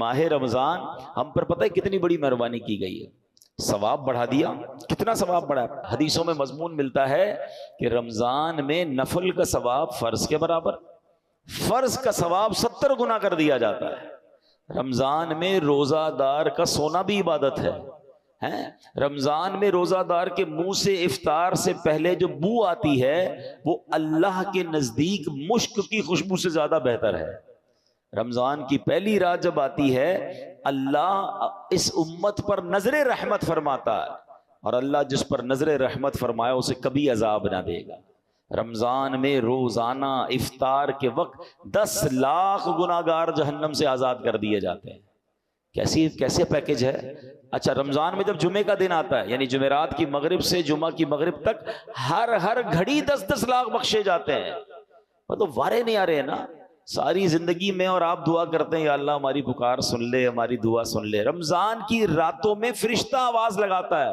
ماہ رمضان ہم پر پتہ ہے کتنی بڑی مہربانی کی گئی ہے، ثواب بڑھا دیا۔ کتنا ثواب بڑھا؟ حدیثوں میں مضمون ملتا ہے کہ رمضان میں نفل کا ثواب فرض کے برابر، فرض کا ثواب 70 گنا کر دیا جاتا ہے۔ رمضان میں روزہ دار کا سونا بھی عبادت ہے۔ رمضان میں روزہ دار کے منہ سے افطار سے پہلے جو بو آتی ہے وہ اللہ کے نزدیک مشک کی خوشبو سے زیادہ بہتر ہے۔ رمضان کی پہلی رات جب آتی ہے اللہ اس امت پر نظر رحمت فرماتا ہے، اور اللہ جس پر نظر رحمت فرمائے اسے کبھی عذاب نہ دے گا۔ رمضان میں روزانہ افطار کے وقت 10 لاکھ گناہگار جہنم سے آزاد کر دیے جاتے ہیں۔ کیسے پیکج ہے؟ اچھا، رمضان میں جب جمعے کا دن آتا ہے، یعنی جمعرات کی مغرب سے جمعہ کی مغرب تک ہر گھڑی 10 لاکھ بخشے جاتے ہیں۔ مطلب وارے نہیں آ رہے ہیں نا، ساری زندگی میں، اور آپ دعا کرتے ہیں یا اللہ ہماری پکار سن لے، ہماری دعا سن لے۔ رمضان کی راتوں میں فرشتہ آواز لگاتا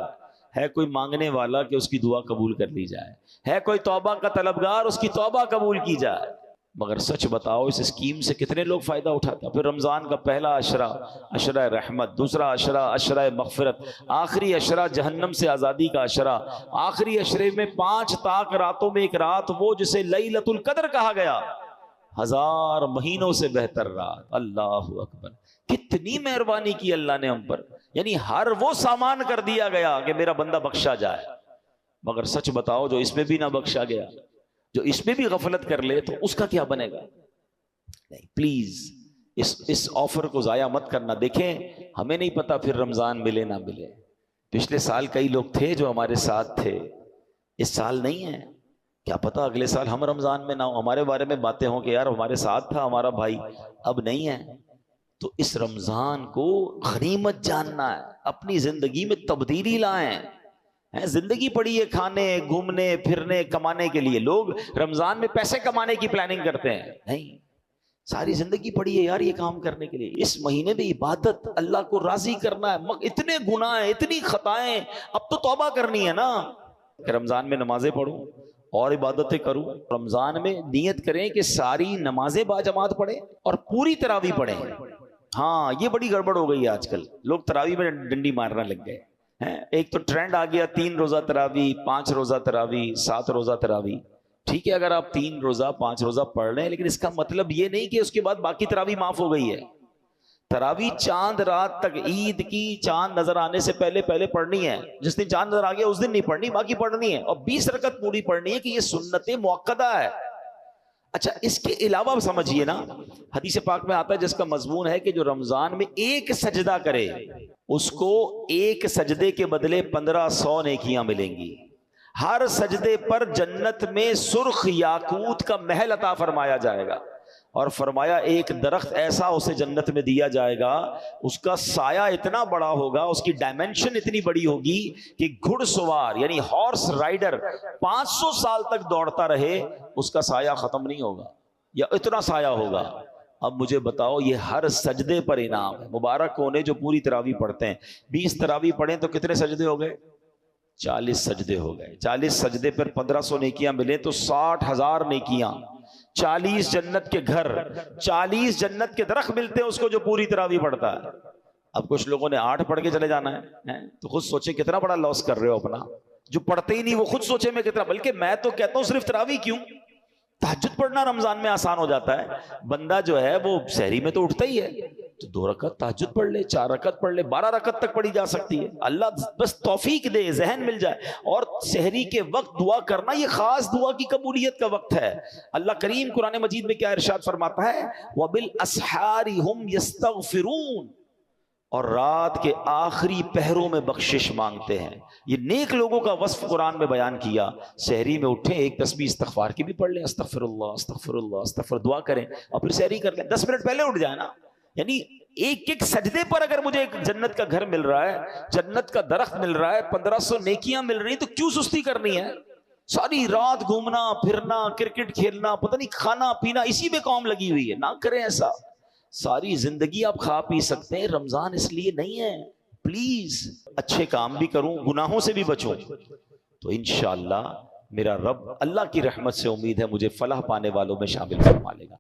ہے کوئی مانگنے والا کہ اس کی دعا قبول کر لی جائے، ہے کوئی توبہ کا طلبگار اس کی توبہ قبول کی جائے۔ مگر سچ بتاؤ اس اسکیم سے کتنے لوگ فائدہ اٹھاتے ہیں؟ پھر رمضان کا پہلا عشرہ عشرہ رحمت، دوسرا عشرہ عشرہ مغفرت، آخری عشرہ جہنم سے آزادی کا عشرہ، آخری عشرے میں 5 طاق راتوں میں ایک رات وہ جسے لیلۃ القدر کہا گیا، 1000 مہینوں سے بہتر رات۔ اللہ اکبر، کتنی مہربانی کی اللہ نے ہم پر، یعنی ہر وہ سامان کر دیا گیا کہ میرا بندہ بخشا جائے۔ مگر سچ بتاؤ جو اس میں بھی نہ بخشا گیا، جو اس میں بھی غفلت کر لے تو اس کا کیا بنے گا؟ نہیں، پلیز اس آفر کو ضائع مت کرنا۔ دیکھیں ہمیں نہیں پتا پھر رمضان ملے نہ ملے۔ پچھلے سال کئی لوگ تھے جو ہمارے ساتھ تھے، اس سال نہیں ہے، کیا پتا اگلے سال ہم رمضان میں نہ ہو، ہمارے بارے میں باتیں ہوں کہ یار ہمارے ساتھ تھا ہمارا بھائی، اب نہیں ہے۔ تو اس رمضان کو غنیمت جاننا ہے، اپنی زندگی میں تبدیلی لائیں۔ زندگی پڑی ہے کھانے گھومنے پھرنے کمانے کے لیے، لوگ رمضان میں پیسے کمانے کی پلاننگ کرتے ہیں، نہیں، ساری زندگی پڑی ہے یار یہ کام کرنے کے لیے۔ اس مہینے میں عبادت، اللہ کو راضی کرنا ہے، اتنے گناہ ہیں، اتنی خطائیں، اب تو توبہ کرنی ہے نا کہ رمضان میں نمازیں پڑھوں اور عبادتیں کروں۔ رمضان میں نیت کریں کہ ساری نمازیں باجماعت پڑھیں اور پوری تراویح پڑھیں۔ ہاں یہ بڑی گڑبڑ ہو گئی ہے آج کل، لوگ تراویح میں ڈنڈی مارنا لگ گئے۔ ایک تو ٹرینڈ آ گیا 3 روزہ تراویح، 5 روزہ تراویح، 7 روزہ تراویح۔ ٹھیک ہے اگر آپ 3 روزہ 5 روزہ پڑھ رہے ہیں، لیکن اس کا مطلب یہ نہیں کہ اس کے بعد باقی تراویح معاف ہو گئی ہے۔ تراویح چاند رات تک، عید کی چاند نظر آنے سے پہلے پڑھنی ہے۔ جس دن چاند نظر آ گیا اس دن نہیں پڑھنی، باقی پڑھنی ہے، اور 20 رکعت پوری پڑھنی ہے کہ یہ سنت مؤکدہ ہے۔ اچھا اس کے علاوہ سمجھیے نا، حدیث پاک میں آتا ہے جس کا مضمون ہے کہ جو رمضان میں ایک سجدہ کرے اس کو ایک سجدے کے بدلے 1500 نیکیاں ملیں گی۔ ہر سجدے پر جنت میں سرخ یاقوت کا محل عطا فرمایا جائے گا، اور فرمایا ایک درخت ایسا اسے جنت میں دیا جائے گا، اس کا سایہ اتنا بڑا ہوگا، اس کی ڈائمنشن اتنی بڑی ہوگی کہ گھڑ سوار یعنی ہارس رائڈر 500 سال تک دوڑتا رہے اس کا سایہ ختم نہیں ہوگا، یا اتنا سایہ ہوگا۔ اب مجھے بتاؤ یہ ہر سجدے پر انعام ہے۔ مبارک کونے جو پوری تراویح پڑھتے ہیں، 20 تراویح پڑھیں تو کتنے سجدے ہو گئے؟ 40 سجدے ہو گئے۔ 40 سجدے پر 1500 نیکیاں ملے تو 60,000 نیکیاں، 40 جنت کے گھر، 40 جنت کے درخت ملتے ہیں اس کو جو پوری تراویح پڑھتا ہے۔ اب کچھ لوگوں نے 8 پڑھ کے چلے جانا ہے تو خود سوچیں کتنا بڑا لاس کر رہے ہو اپنا۔ جو پڑھتے ہی نہیں وہ خود سوچے میں کتنا، بلکہ میں تو کہتا ہوں صرف تراویح کیوں، تہجد پڑھنا رمضان میں آسان ہو جاتا ہے۔ بندہ جو ہے وہ سحری میں تو اٹھتا ہی ہے، تو 2 رکعت تہجد پڑھ لے، 4 رکعت پڑھ لے، 12 رکعت تک پڑھی جا سکتی ہے۔ اللہ بس توفیق دے، ذہن مل جائے۔ اور سحری کے وقت دعا کرنا یہ خاص دعا کی قبولیت کا وقت ہے۔ اللہ کریم قرآن مجید میں کیا ارشاد فرماتا ہے؟ وَبِالْأَسْحَارِ هُمْ يَسْتَغْفِرُونَ، اور رات کے آخری پہروں میں بخشش مانگتے ہیں۔ یہ نیک لوگوں کا وصف قرآن میں بیان کیا۔ سحری میں اٹھیں، ایک تسبیح استغفار کی بھی پڑھ لیں، استغفر اللہ استغفر اللہ استغفر، دعا کریں اور پھر سحری کر لیں۔ 10 منٹ پہلے اٹھ جائیں نا، یعنی ایک سجدے پر اگر مجھے ایک جنت کا گھر مل رہا ہے، جنت کا درخت مل رہا ہے، 1500 نیکیاں مل رہی ہیں، تو کیوں سستی کرنی ہے؟ ساری رات گھومنا پھرنا، کرکٹ کھیلنا، پتہ نہیں کھانا پینا، اسی میں قوم لگی ہوئی ہے۔ نہ کریں ایسا، ساری زندگی آپ کھا پی سکتے ہیں، رمضان اس لیے نہیں ہے۔ پلیز اچھے کام بھی کروں، گناہوں سے بھی بچوں، تو انشاءاللہ میرا رب، اللہ کی رحمت سے امید ہے مجھے فلاح پانے والوں میں شامل فرما لے گا۔